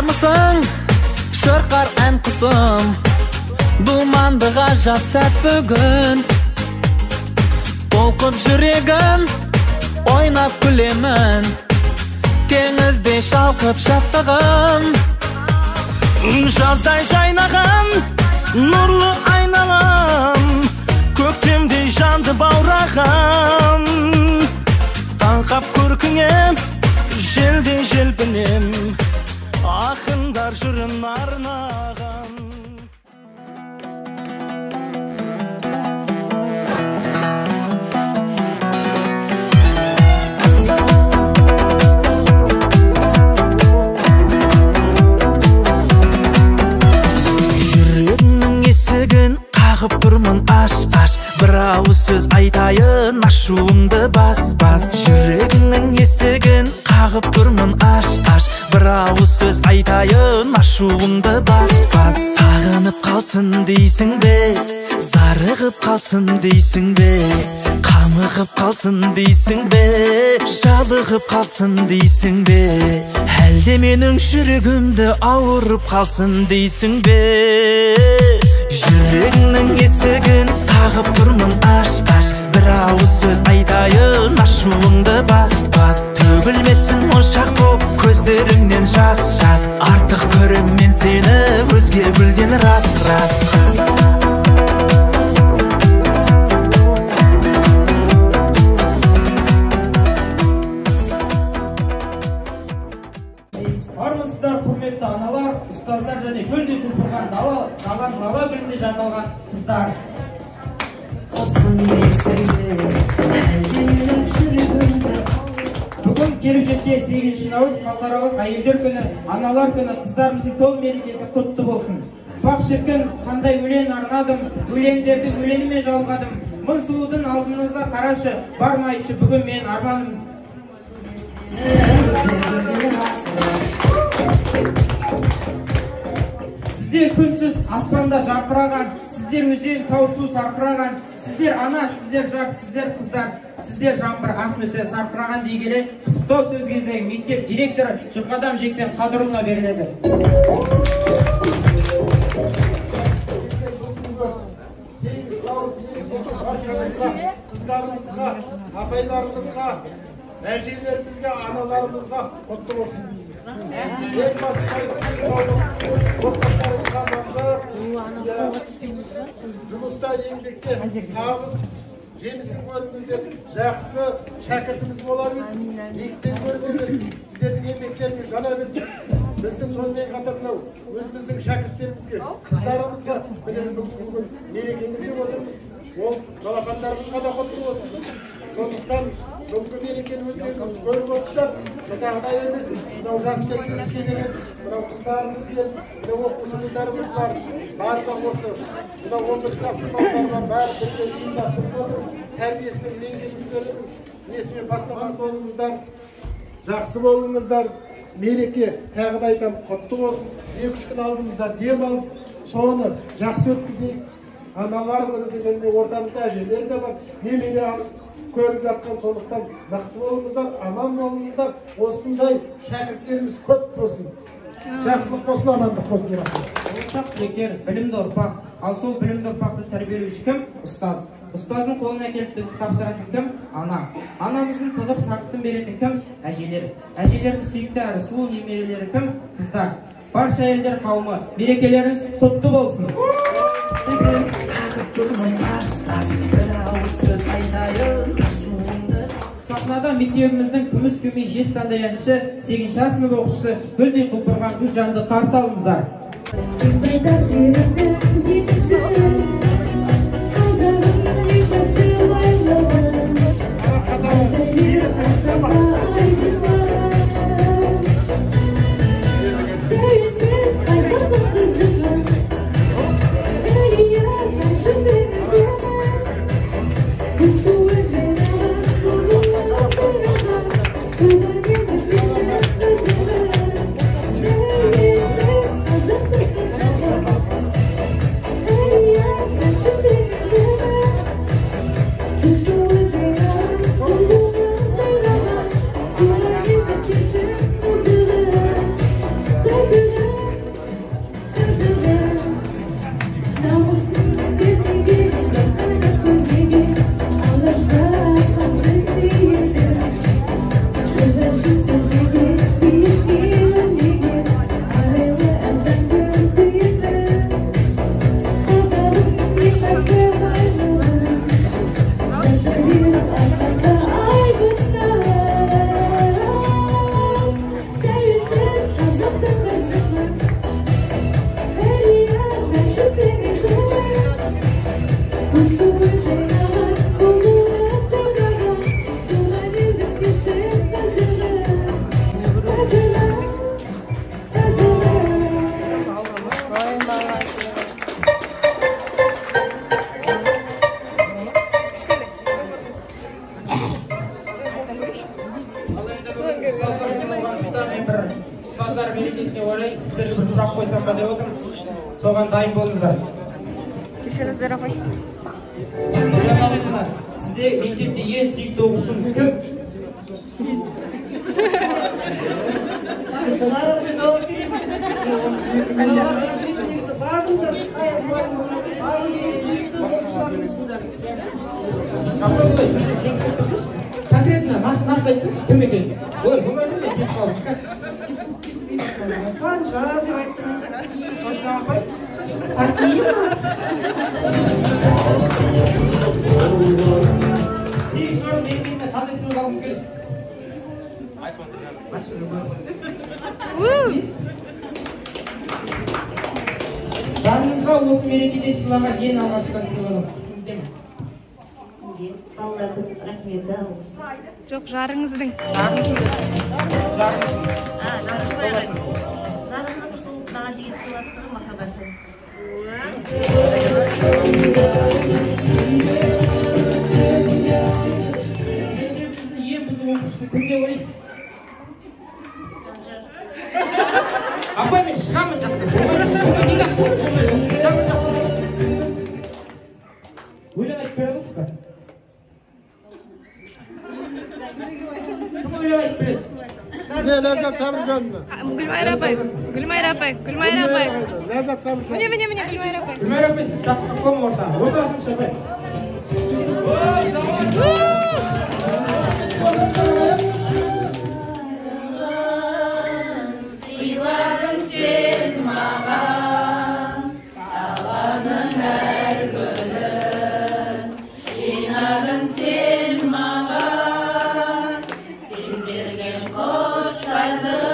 Бармысың, шырқар ән құсым, думанды ғажап сәт бүгін. Толқып жүрегім, ойнап күлемін, теңізде шалқып шаттығым. Жаздай жайнаған, нұрлы айналам, көктемдей жанды баурағам. Таңқап көркіңем, желдей желпінем, ақындар жырын арнаған. Жүрегімнің есігін қағып тұрмын аш-аш, бір ауыз сөз айтайын, ашуымды бас-бас. Жүрегімнің есігін қағып тұрмын аш-аш, бір ауыз сөз айтайын, ашуымды бас-бас. Сағынып қалсын дейсің бе, зарығып қалсын дейсің бе, қамығып қалсын дейсің бе, жалығып қалсын дейсің бе, әлде менің жүрегімді ауырып қалсын дейсің бе. Жүрегіңнің есігін қағып тұрмын аш-аш, бір ауыз сөз айтайын, ашуыңды бас-бас. Төгілмесін моншақ боп көздеріңнен жас-жас, артық көрем мен сені өзге гүлден рас-рас. Армысыздар, құрметті аналар, ұстаздар және гүлдей құлпырған дала гүлінде жаталған қыздар. Бүгін келіп жеткен 8 наурыз халықаралық әйелдер күні, аналар күні, қыздарымыздың тол мерекесі құтты болсын. Бақ шіркін, қандай өлең арнадым, өлеңдерді өлеңіме жалғадым. Мың сұлудың алдыңызда қарашы, бар ма айтшы бүгін мен арманым. Сіздер күнсіз аспанда жарқыраған, сіздер өзен тау су сарқыраған, сіздер ана, сіздер жар, сіздер қыздар, сіздер жаңбыр ақ нөсер сарқыраған дей келе, құттықтау сөз кезегі мектеп директоры Жұрқадам Жексен Қадырұлына беріледі. Қыздарымызға, апайларымызға, әжелерімізге, аналарымызға құтты болсын дейміз. Ең жұмыста еңбекте табыс жемісін көріңіздер, жақсы шәкіртіміз боларыңыз, биіктен көріңіздер, сіздердің еңбектеріңіз жана берсін. Біздің сонымен қатар мынау өзіміздің шәкірттерімізге, қыздарымызға бүгін мерекені деп отырмыз. Ол балапандарымызға да құтты болсын. Сондықтан бүгінгі мерекені өздеріңіз көріп отырсыздар, жатағыдай емес, мынау жас келсіз келген, мынау қыздарымыз келіп, мынау оқушы қыздарымыз бар, барлығы осы, мынау 11 жастың балалары бар, бәрі бірге ұйымдастырып отыр, тәрбиесінің меңгерушілерінің несімен бастаған болыңыздар, жақсы болыңыздар, мереке тағы да айтам құтты болсын, 2-3 күн алдыңызда демалыс, соны жақсы өткізейік. Аналар күні дегенде ортамызда әжелер де бар, немере көріп жатқан, сондықтан мықты болыңыздар, аман болыңыздар, осындай шәкірттеріміз көп болсын. Жақсылық болсын, амандық болсын. Болашақ түлектер білімді ұрпақ, ал сол білімді ұрпақты тәрбиелеуші кім? Ұстаз. Ұстаздың қолына келіп бізді тапсыратын кім? Ана. Анамыздың тығып сақтығын беретін кім? Әжелер. Әжелердің сүйікті әрі сұлу немерелері кім? Қыздар. Барша әйелдер қауымы, мерекелеріңіз құтты болсын. Сахнада мектебіміздің күміс көмей жез қандай әнші, 8-ші сынып оқушысы гүлдей құлпырған Гүлжанды қарсы алыңыздар. сіздерге бір сұрақ қойсам ба деп отырмын. Соған дайын болыңыздар. Кешіріңіздер апай. Сізде мектепте ең сүйікті оқушыңыз кім? Конкретно нақты айтсаңыз кім екен? Ой, бұны айтып кетіп қалдым. Қандай сыйлық алғыңыз келеді? Жаныңызға осы мерекеде сыйлаған ең алғашқы сыйлығыңыз есіңізде ме? Аллах'ın rahmeti almış. Жоқ, жарыңыздың. Jarımın sol daha değil sılastığı mahabbeti. Ең бұзық оқушысы кім деп ойлайсыз? Апай, мен шығамын жақтан. Өлең айтып бере аласыз ба? Кім өлең айтып береді? Ләззат Сабыржанова. Гүлмайра апай. Гүлмайра апай. Гүлмайра апай. Ләззат Сабыржанова. Міне, Гүлмайра апай. Гүлмайра апай, сіз жақсы қолым ортаға. Ортасыншы апай. Sıyladın sen mağan, Allah'ın her gülün. Şinadın sen mağan, Sindirgen kostardın,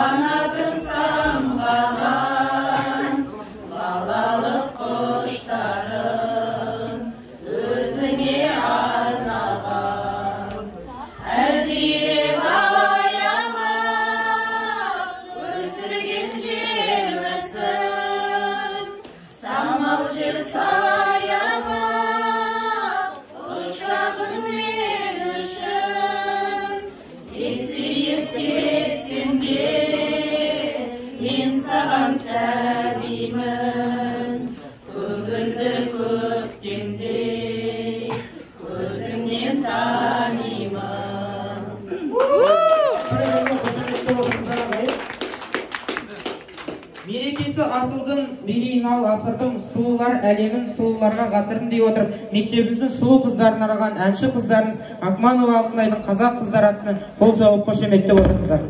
Anadın samğaman, Balalık kuşların, Özüne arnagan. Hədiyyə bayalar, Ösürgün cirməsin, Samalcı sayama, Uşağın menişin, Esiyip geçsin bir, Men sağan səbimin, Kөгілдір көктемде, Көзіңнен танимын. Мерекесі асылдың, мерейін ал асырдың, сұлулар әлемін, сұлуларға ғасырдың дей отырып, мектебіміздің сұлу қыздарын араған әнші қыздарымыз Акманова Алтынайдың қазақ қыздар атымен қол соғып қошеметтеп отырыңыздар.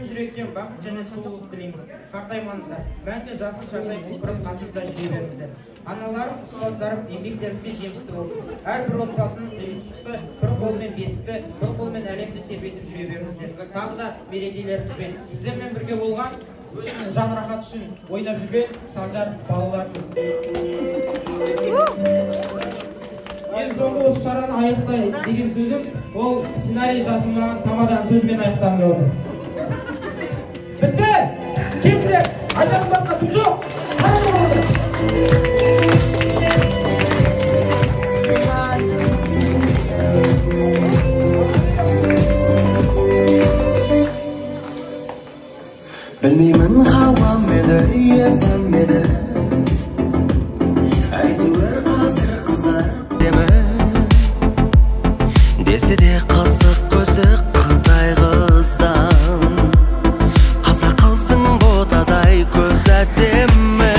шын жүректен бақыт және сұлулық тілейміз. Қартаймаңыздар, мәңгі жасыл шақтай құлпырып қасымызда жүре беріңіздер. Аналарым, ұстаздарым, еңбектеріңізге жемісті болсын. Әрбір отбасының қиындысы бір қолмен бесікті, бір қолмен әлемді тербетіп жүре беріңіздер. Тағы да мерекелеріңізбен сіздермен бірге болған, өзінің жан рахат үшін ойнап жүрген Санжар балаларымыз. Ең соңғы осы шараны аяқтай деген сөзім, ол сценарий жазылмаған тамадан сөзбен аяқтанып отыр. Бітті! Кеттік! Айтатын басқа түк жоқ! Қарап отыр! Білмеймін хауам еді, ертең еді, әйтеуір қазір қыздар демі, десе де қызық көзді Қытай қыздан, қазақ қыздың ботадай көз әдемі,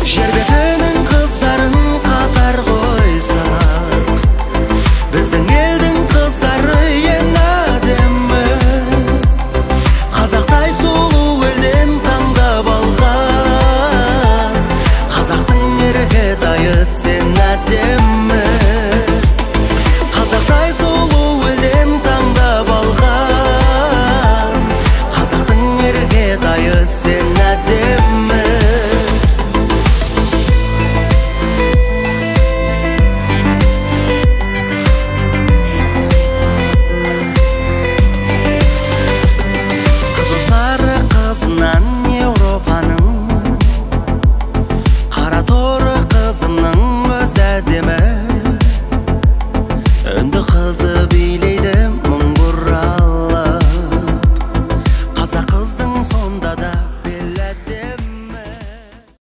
жер бетінің қыздарын қатар қойсақ, біздің елдің қыздары ең әдемі, қазақтай сұлу елден таңдап алған, қазақтың іргетайы сен әдемі, қазақтай сұлу елден таңдап алған, қазақтың іргетайы сен әдемі. Қызынан Европаның, қара торы қызымның өз әдемі, үнді қызы билейді мың бұралып, қазақ қыздың сонда да